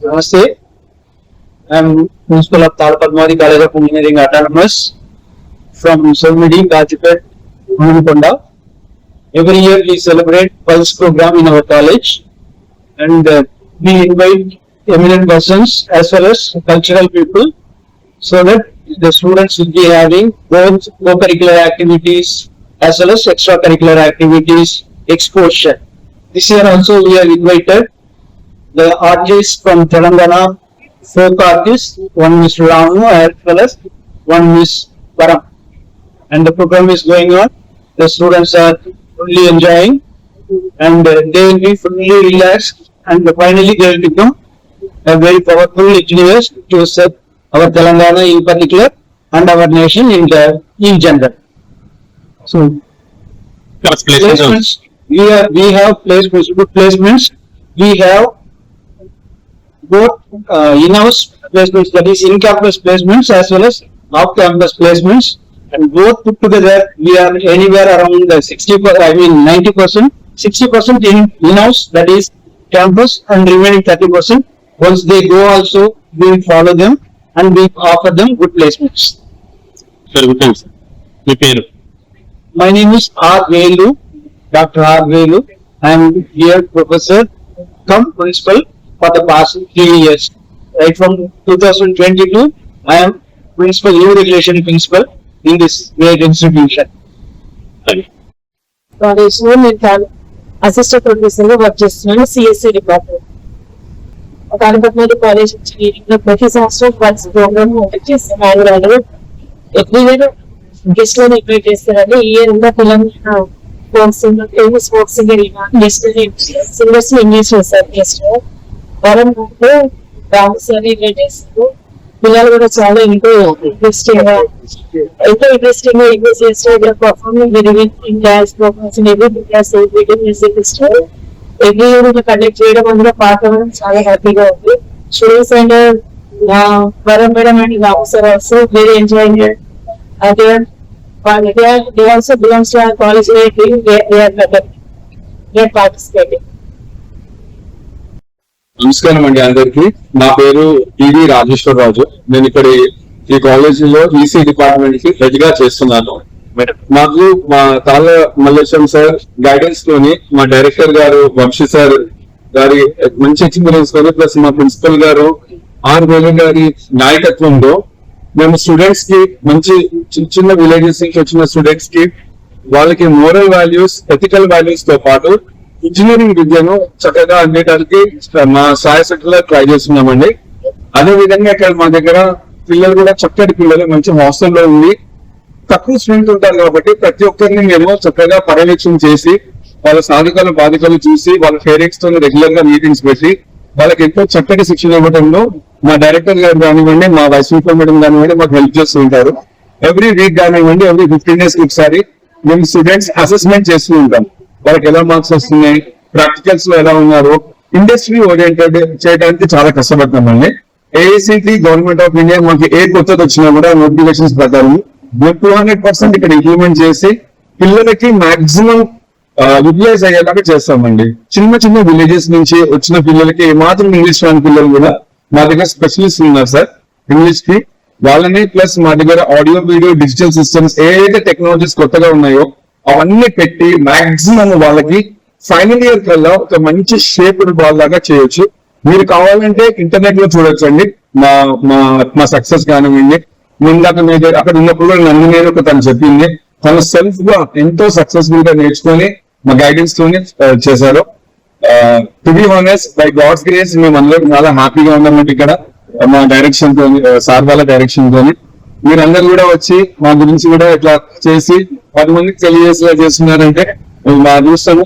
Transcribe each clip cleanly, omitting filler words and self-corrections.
Namaste. I am Principal of Third Padmavati College of Engineering Autonomous from Solmidi, Gajipet, Manukonda. Every year we celebrate Pulse program in our college, and we invite eminent persons as well as cultural people, so that the students will be having both co-curricular activities as well as extracurricular activities exposure. This year also we have invited the artists from Telangana, folk artists, one Miss Ramu as well as one Miss Param. And the program is going on. The students are fully enjoying, and they will be fully relaxed, and finally they will become a very powerful engineers to serve our Telangana in particular and our nation in general. So placements, we have placements, good placements. We have both in-house placements, that is in-campus placements as well as off-campus placements, and both put together we are anywhere around the 90%, 60% in-house, that is campus, and remaining 30%. Once they go also, we follow them and we offer them good placements. Very good, thanks. My name is R. Velu, Dr. R. Velu. I am here professor cum principal for the past 3 years. Right from 2022, I am principal, new regulation principal in this great institution. కాలేజ్లో నేను assistant ప్రొఫెసర్గా work చేస్తున్నాను CSC department. కాణిపట్నం college engineering లో ప్రతి సంవత్సరం pulse programme చేస్తాం. Annual every year guest లను invite చేస్తారండి. ఈ ఇయర్ ఇంకా Telangana folk singer, famous folk singer guest singers English చేస్తారు. గెస్ట్ వరం రాము సార్ ఇన్వైట్ చేస్తారు. పిల్లలు కూడా చాలా ఎంతో ఇంట్రెస్టింగ్ గా ఇంగ్లీష్ చేస్తారు. Performing very well in dance performance in every class music festival every year conduct చేయడం, అందులో పాట అవ్వడం చాలా హ్యాపీగా ఉంది. స్టూడెంట్స్ అండ్ వరం madam and Ramu sir also very enjoying it. They also belongs to our college where they are participating. నమస్కారం అండి అందరికి. నా పేరు టివి రాజేశ్వర్ రాజు. నేను ఇక్కడ ఈ కాలేజీలో ఈసీ డిపార్ట్మెంట్ కి హెడ్ గా చేస్తున్నాను. నాకు మా తాళ మల్లేశం సార్ గైడెన్స్ తోని, మా డైరెక్టర్ గారు వంశీ సార్ గారి మంచి ఎక్స్పీరియన్స్ తోని, ప్లస్ మా ప్రిన్సిపల్ గారు ఆర్ వేలు గారి నాయకత్వంలో మేము స్టూడెంట్స్ కి మంచి చిన్న విలేజెస్ నుంచి వచ్చిన స్టూడెంట్స్ కి వాళ్ళకి మోరల్ వాల్యూస్, ఎథికల్ వాల్యూస్ తో పాటు ఇంజనీరింగ్ విద్యను చక్కగా అందేయడానికి మా సాయశక్తిలో ట్రై చేస్తున్నామండి. అదే విధంగా ఇక్కడ మా దగ్గర పిల్లలు కూడా చక్కటి పిల్లలు మంచి హాస్టల్లో ఉండి తక్కువ స్ట్రెంత్ ఉంటారు కాబట్టి ప్రతి ఒక్కరిని మేము చక్కగా పర్యవేక్షణ చేసి వాళ్ళ సాధకాలు బాధికలు చూసి వాళ్ళ పేరెంట్స్ తో రెగ్యులర్ గా మీటింగ్స్ పెట్టి వాళ్ళకి ఎంతో చక్కటి శిక్షణ ఇవ్వడంలో మా డైరెక్టర్ గారు కానివ్వండి, మా వైస్ ప్రిన్సిపల్ మేడం కానివ్వండి మాకు హెల్ప్ చేస్తూ ఉంటారు. ఎవ్రీ వీక్ కానివ్వండి, ఎవ్రీ 15 days ఒకసారి మేము స్టూడెంట్స్ అసెస్మెంట్ చేస్తూ ఉంటాం. వాళ్ళకి ఎలా మార్క్స్ వస్తున్నాయి, ప్రాక్టికల్స్ లో ఎలా ఉన్నారు, ఇండస్ట్రీ ఓరియంటెడ్ చేయడానికి చాలా కష్టపడతామండి. ఏఐసిటి గవర్నమెంట్ ఆఫ్ ఇండియా మాకు ఏ కొత్తది వచ్చినా కూడా నోటిఫికేషన్స్ ప్రకారం 200% ఇక్కడ ఇంప్లిమెంట్ చేసి పిల్లలకి మాక్సిమం యూటిలైజ్ అయ్యేలాగా చేస్తామండి. చిన్న విలేజెస్ నుంచి వచ్చిన పిల్లలకి ఏమాత్రం ఇంగ్లీష్ రాని పిల్లలు కూడా మా దగ్గర స్పెషలిస్ట్ ఉన్నారు సార్ ఇంగ్లీష్ కి. వాళ్ళని ప్లస్ మా దగ్గర ఆడియో వీడియో డిజిటల్ సిస్టమ్స్ ఏదైతే టెక్నాలజీస్ కొత్తగా ఉన్నాయో అవన్నీ పెట్టి మాక్సిమం వాళ్ళకి ఫైనల్ ఇయర్ కల్లా ఒక మంచి షేప్డ్ బాల్ లాగా చేయొచ్చు. మీరు కావాలంటే ఇంటర్నెట్ లో చూడొచ్చండి మా సక్సెస్ కానివ్వండి. ముందాక మీరు అక్కడ ఉన్నప్పుడు నన్ను నేను తను చెప్పింది, తను సెల్ఫ్ గా ఎంతో సక్సెస్ఫుల్ గా నేర్చుకొని మా గైడెన్స్ తోని చేశారు. To be honest, by God's grace మేము అందరూ చాలా హ్యాపీగా ఉన్నామంటే ఇక్కడ మా డైరెక్షన్ తోని, సార్ వాళ్ళ డైరెక్షన్ తోని. మీరందరూ కూడా వచ్చి మా గురించి కూడా ఇట్లా చేసి 10 మందికి తెలియజేసేలా చేస్తున్నారంటే మా అదృష్టము.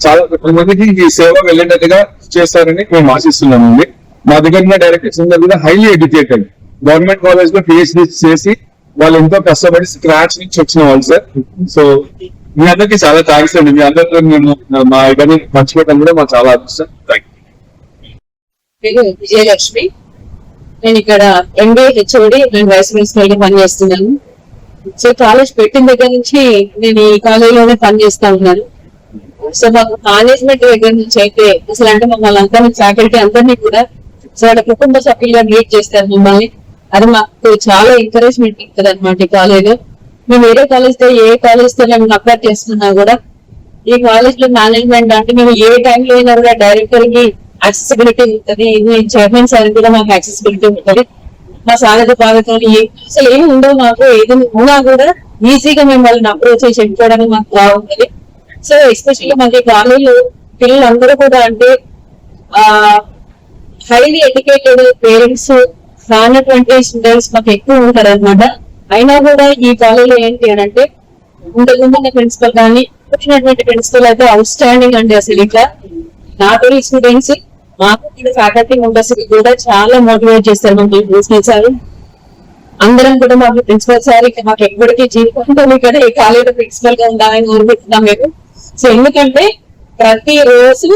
చాలా 10 మందికి ఈ సేవ వెళ్ళేటట్టుగా చేస్తారని మేము ఆశిస్తున్నామండి. మా దగ్గర ఉన్న డైరెక్టర్స్ అందరూ కూడా హైలీ ఎడ్యుకేటెడ్, గవర్నమెంట్ కాలేజ్ లో పిహెచ్డి చేసి వాళ్ళు ఎంతో కష్టపడి స్క్రాచ్ నుంచి వచ్చిన వాళ్ళు సార్. సో మీ అందరికి చాలా థ్యాంక్స్ అండి. మీ అందరితో నేను మా ఇవన్నీ పంచుకోవడం కూడా మాకు చాలా అదృష్టం. విజయలక్ష్మి, నేను ఇక్కడ ఎంబీఏ హెచ్ఓడి నేను వైస్ ప్రిన్సిపల్ గా పనిచేస్తున్నాను. సో కాలేజ్ పెట్టిన దగ్గర నుంచి నేను ఈ కాలేజీలోనే పనిచేస్తా ఉన్నాను. సో మాకు మేనేజ్మెంట్ దగ్గర నుంచి అయితే అసలు అంటే మమ్మల్ని అందరినీ ఫ్యాకల్టీ అందరినీ కూడా సో వాళ్ళ కుటుంబ సభ్యులుగా ట్రీట్ చేస్తారు మమ్మల్ని. అది మాకు చాలా ఎంకరేజ్మెంట్ ఇస్తుంది అనమాట ఈ కాలేజ్. మేము వేరే కాలేజ్ తో ఏ కాలేజ్ తో మేము కంపేర్ చేస్తున్నా కూడా ఈ కాలేజ్ లో మేనేజ్మెంట్ అంటే మేము ఏ టైంలో అయినా కూడా డైరెక్టర్ కి యాక్సెసిబిలిటీ ఉంటుంది, చైర్మన్ సార్ కూడా మాకు యాక్సెసిబిలిటీ ఉంటుంది. మా సాగత బాధతో అసలు ఏమి ఉండవు, మాకు ఏదైనా ఉన్నా కూడా ఈజీగా మేము వాళ్ళని అప్రోచ్ చేసి చెప్పుకోవడానికి మాకు బాగుంటుంది. సో ఎస్పెషల్లీ మాకు కాలేజ్ పిల్లలందరూ కూడా అంటే హైలీ ఎడ్యుకేటెడ్ పేరెంట్స్ రానటువంటి స్టూడెంట్స్ మాకు ఎక్కువ ఉంటారు అనమాట. అయినా కూడా ఈ కాలేజీలో ఏంటి అని అంటే ఇంతకుముందు ప్రిన్సిపల్ కానీ వచ్చినటువంటి ప్రిన్సిపల్ అయితే అవుట్ స్టాండింగ్ అండి. అసలు ఇట్లా నాట్ ఓన్లీ స్టూడెంట్స్, మాకు ఫ్యాకల్టీ మెంబర్స్ కూడా చాలా మోటివేట్ చేస్తారు మాకు ప్రిన్సిపల్ సార్. అందరం కూడా మాకు ప్రిన్సిపల్ సార్ ఇక మాకు ఎప్పటికీ జీవితం ఇక్కడ ఈ కాలేజీలో ప్రిన్సిపల్ గా ఉండాలని కోరుకుంటున్నాం మేము. సో ఎందుకంటే ప్రతి రోజు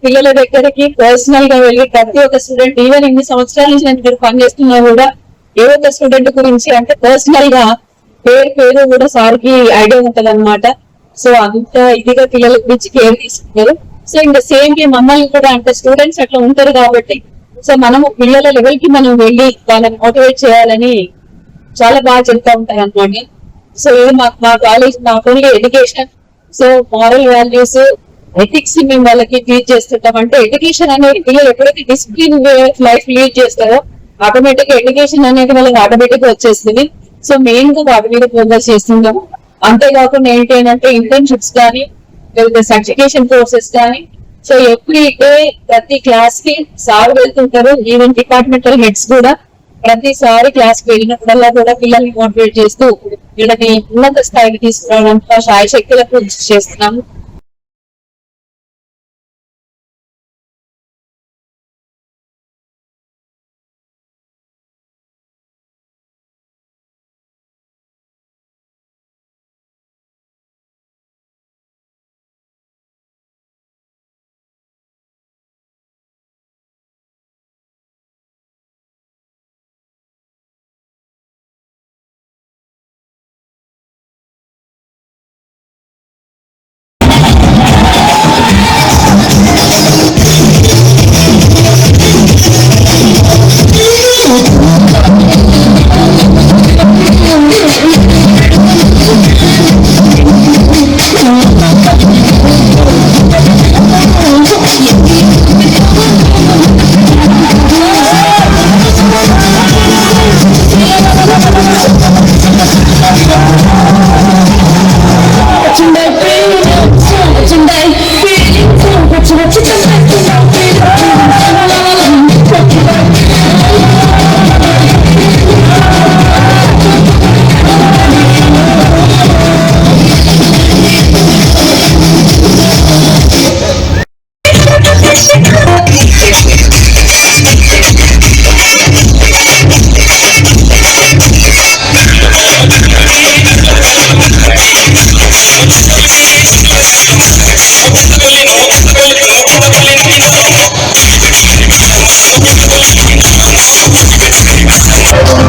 పిల్లల దగ్గరికి పర్సనల్ గా వెళ్ళి ప్రతి ఒక్క స్టూడెంట్ ఈవెన్ ఇన్ని సంవత్సరాల నుంచి నేను ఇక్కడ పనిచేస్తున్నా కూడా ఏ ఒక్క స్టూడెంట్ గురించి అంటే పర్సనల్ గా పేరు కూడా సార్ కి ఐడియా ఉంటది అనమాట. సో అంత ఇదిగా పిల్లల గురించి కేర్ తీసుకున్నారు. సో ఇంకా సేమ్ గా మమ్మల్ని కూడా అంటే స్టూడెంట్స్ అట్లా ఉంటారు కాబట్టి సో మనము పిల్లల లెవెల్ కి మనం వెళ్ళి వాళ్ళని మోటివేట్ చేయాలని చాలా బాగా చెప్తా ఉంటారు అనమాట. సో ఇది మా college not only education, so moral values ethics మేము వాళ్ళకి టీచ్ చేస్తుంటాం. అంటే ఎడ్యుకేషన్ అనేది పిల్లలు ఎప్పుడైతే discipline way of life lead చేస్తారో ఆటోమేటిక్ ఎడ్యుకేషన్ అనేది వాళ్ళకి ఆటోమేటిక్ గా వచ్చేస్తుంది. సో మెయిన్ గా వాటి మీద ఫోకస్ చేస్తుంటాము. అంతేకాకుండా ఏంటి అంటే ఇంటర్న్షిప్స్ కానీ లేకపోతే సర్టిఫికేషన్ కోర్సెస్ కానీ సో ఎవ్రీ డే ప్రతి క్లాస్ కి సార్ వెళ్తుంటారు. ఈవెన్ డిపార్ట్మెంటల్ హెడ్స్ కూడా ప్రతిసారి క్లాస్ కి వెళ్ళినప్పుడల్లా కూడా పిల్లల్ని మోటివేట్ చేస్తూ వీళ్ళని ఉన్నత స్థాయికి తీసుకురావడానికి శాయశక్తులకు కృషి చేస్తున్నాము.